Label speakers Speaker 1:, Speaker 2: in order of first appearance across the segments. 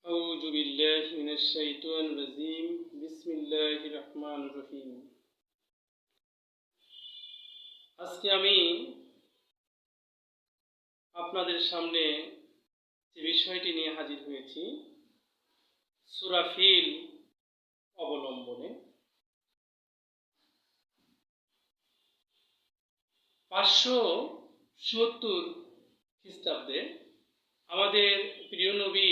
Speaker 1: আউযু বিল্লাহি মিনাশ শাইতানির রাজিম। বিসমিল্লাহির রহমানির রহিম। আজকে আমি আপনাদের সামনে যে বিষয়টি নিয়ে হাজির হয়েছি, সূরা ফিল অবলম্বনে 570 খ্রিস্টাব্দে আমাদের প্রিয় নবী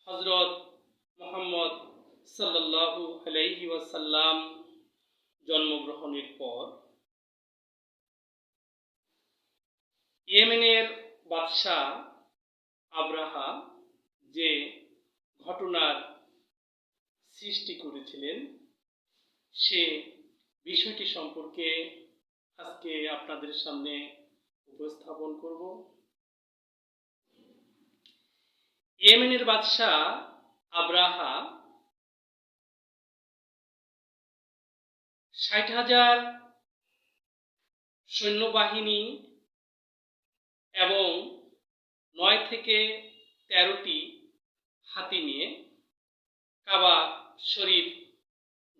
Speaker 1: হযরত মুহাম্মদ সাল্লাল্লাহু আলাইহি ওয়াসাল্লাম জন্মগ্রহণের পর ইয়েমেনের বাদশাহ আব্রাহা যে ঘটনার সৃষ্টি করেছিলেন সে বিষয়টি সম্পর্কে আজকে আপনাদের সামনে উপস্থাপন করব। ইয়েমেনের বাদশাহ আব্রাহা ৬০,০০০ সৈন্যবাহিনী এবং ৯ থেকে ১৩টি হাতি নিয়ে কাবা শরীফ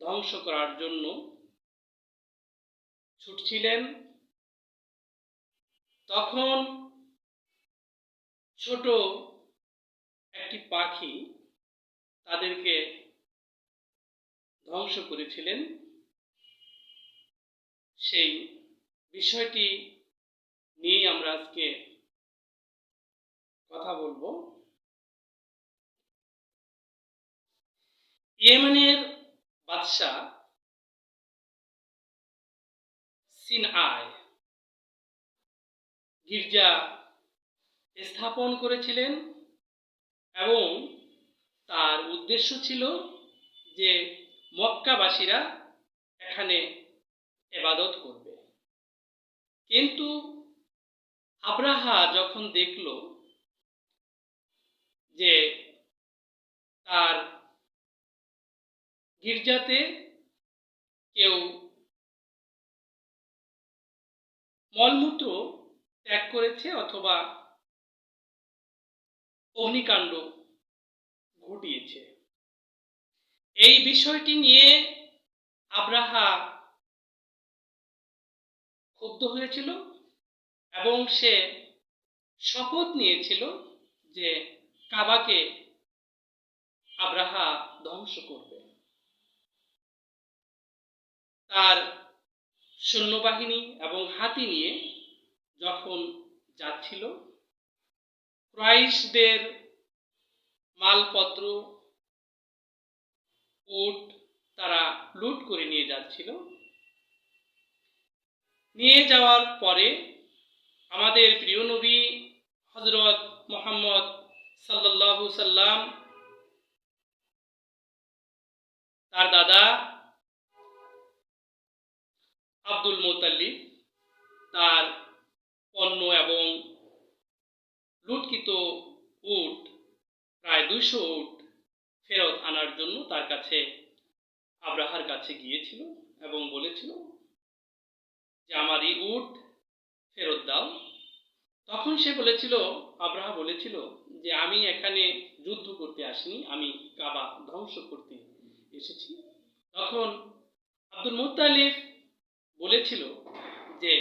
Speaker 1: ধ্বংস করার জন্য ছুটছিলেন। তখন ছোট একটি পাখি তাদেরকে ধ্বংস করেছিলেন। সেই বিষয়টি নিয়ে আমরা আজকে কথা বলবো। ইয়েমেনের বাদশাহ সিনআয় গির্জা স্থাপন করেছিলেন এবং তার উদ্দেশ্য ছিল যে মক্কাবাসীরা এখানে ইবাদত করবে। কিন্তু আব্রাহা যখন দেখল যে তার গির্জাতে কেউ মলমূত্র ত্যাগ করেছে অথবা অগ্নিকাণ্ড ঘটিয়েছে, এই বিষয়টি নিয়ে আব্রাহা ক্ষুব্ধ হয়েছিল এবং সে শপথ নিয়েছিল যে কাবাকে আব্রাহা ধ্বংস করবে। তার সৈন্যবাহিনী এবং হাতি নিয়ে যখন যাচ্ছিল, কুরাইশদের মালপত্র উট তারা লুট করে নিয়ে যাচ্ছিল। নিয়ে যাওয়ার পরে আমাদের প্রিয় নবী হযরত মুহাম্মদ সাল্লাল্লাহু সাল্লাম তার দাদা আব্দুল মুত্তালিব তার পণ্য এবং লুটকৃত উট প্রায় ২০০ উট ফেরত আনার জন্য তার কাছে আব্রাহার কাছে গিয়েছিল এবং বলেছিল যে আমার এই উট ফেরত দাও। তখন সে বলেছিল, আব্রাহা বলেছিল যে আমি এখানে যুদ্ধ করতে আসিনি, আমি কাবা ধ্বংস করতে এসেছি। তখন আব্দুল মুত্তালিব বলেছিল যে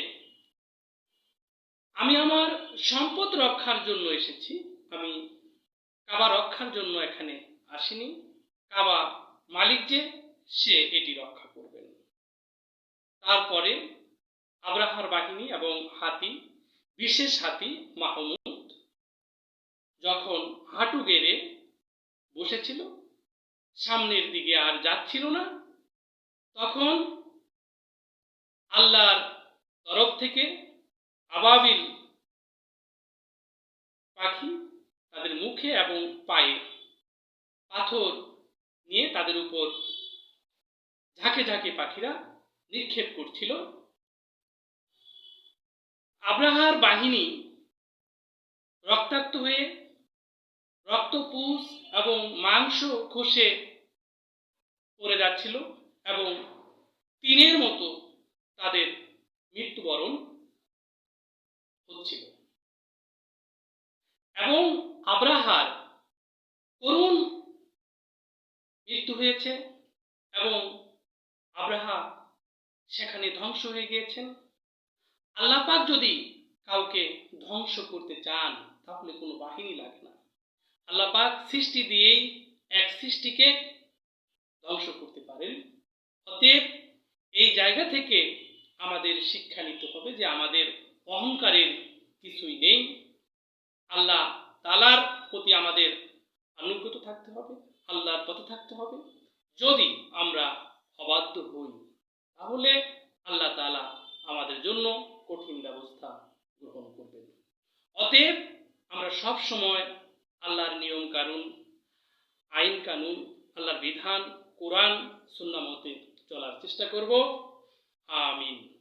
Speaker 1: আমি আমার সম্পদ রক্ষার জন্য এসেছি, আমি কাবা রক্ষার জন্য এখানে আসিনি। কাবা মালিক যে, সে এটি রক্ষা করবেন। তারপরে আব্রাহার বাহিনী এবং হাতি, বিশেষ হাতি মাহমুদ যখন হাঁটু গেড়ে বসেছিল, সামনের দিকে আর যাচ্ছিল না, তখন আল্লাহর তরফ থেকে আবাবিল পাখি তাদের মুখে এবং পায়ে পাথর নিয়ে তাদের উপর ঝাঁকে ঝাঁকে পাখিরা নিক্ষেপ করছিল। আব্রাহার বাহিনী রক্তাক্ত হয়ে রক্তপুষ এবং মাংস খসে পড়ে যাচ্ছিল এবং তিনের মতো তাদের মৃত্যুবরণ হচ্ছিল। এবং আব্রাহার করুণ হয়েছে এবং আব্রাহা সেখানে ধ্বংস হয়ে গিয়েছেন। আল্লাহ পাক যদি কাউকে ধ্বংস করতে চান তাহলে কোনো বাহিনী লাগে না। আল্লাহ পাক সৃষ্টি দিয়েই এক সৃষ্টিকে ধ্বংস করতে পারেন। অতএব এই জায়গা থেকে আমাদের শিক্ষা নিতে হবে যে আমাদের অহংকারের কিছুই নেই। আল্লাহ তাআলার প্রতি আমাদের আনুগত্য থাকতে হবে, আল্লাহর পথে থাকতে হবে। যদি আমরা অবাধ্য হই তাহলে আল্লাহ তাআলা আমাদের জন্য কঠিন ব্যবস্থা গ্রহণ করবেন। অতএব আমরা সব সময় আল্লাহর নিয়ম কানুন, আইন কানুন, আল্লাহর বিধান, কোরআন সুন্নাহ মতে চলার চেষ্টা করব। আমিন।